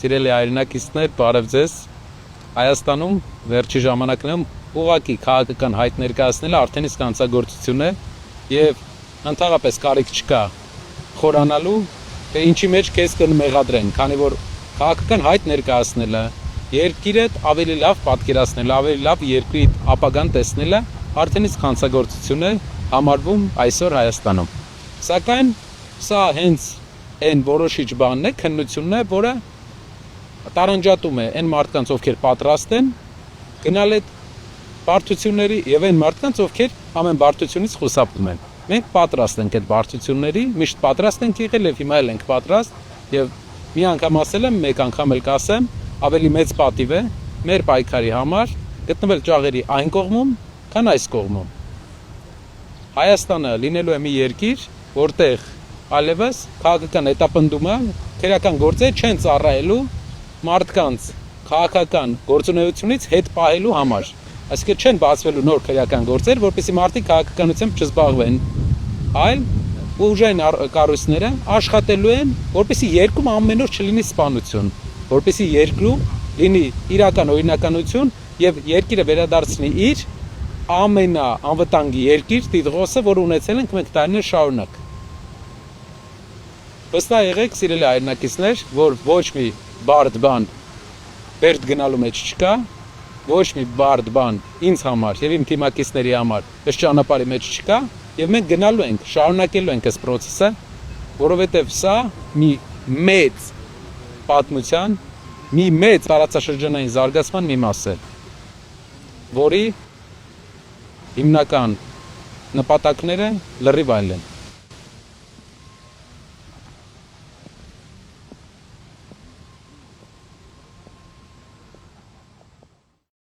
Սիրելի հայրենակիցներ, բարև ձեզ։ Հայաստանում վերջի ժամանակներում ուղղակի քաղաքական հայտ ներկայացնելը արդեն իսկ հանցագործություն է եւ ընդհանրապես կարիք չկա խորանալու, թե ինչի մեջ քեզ կմեղադրեն, քանի որ քաղաքական հայտ ներկայացնելը, երկիրդ ավելի լավ պատկերացնելը, ավելի լավ երկրի ապագան տեսնելը արդեն իսկ հանցագործություն է համարվում այսօր Հայաստանում։ Սակայն սա հենց այն որոշիչ բանն է, քննությունն է, որը տարանջատում է այն մարդկանց, ովքեր պատրաստ են գնալ այդ բարդությունների եւ այն մարդկանց, ովքեր ամեն բարդությունից խուսափում են։ Մենք պատրաստ ենք այդ բարդությունների, միշտ պատրաստ ենք եղել եւ հիմա էլ ենք պատրաստ եւ մի անգամ ասել եմ, մեկ անգամ էլ կասեմ, ավելի մեծ պատիվ է մեր պայքարի համար գտնվել ճաղերի այն կողմում, քան այս կողմում։ Հայաստանը լինելու է մի երկիր, որտեղ այլևս քաղաքական հետապնդումը քրեական գործեր չեն ծառայելու մարդկանց քաղաքական գործունեությունից հետ պահելու համար։ Այսինքն չեն բացվելու նոր քրեական գործեր, որպեսզի մարդիկ քաղաքականությամբ չզբաղվեն, այլ ուժային կառույցները աշխատելու են, որպեսզի երկրում ամեն օր չլինի սպանություն, որպեսզի երկրում լինի իրական օրինականություն եւ երկիրը վերադարձնի իր ամենաանվտանգ երկիր տիտղոսը, որ ունեցել ենք մենք տարիներ շարունակ։ Վստահ եղեք, սիրելի հայրենակիցներ, որ ոչ մի բարդ բան բերդ գնալու մեջ չկա, ոչ մի բարդ բան ինձ համար եւ իմ թիմակիցների համար այս ճանապարհի մեջ չկա եւ մենք գնալու ենք, շարունակելու ենք այս process-ը, որովհետեւ սա մի մեծ պատմության, մի մեծ տարածաշրջանային զարգացման մի մաս է, որի հիմնական նպատակները լրիվ այլ են։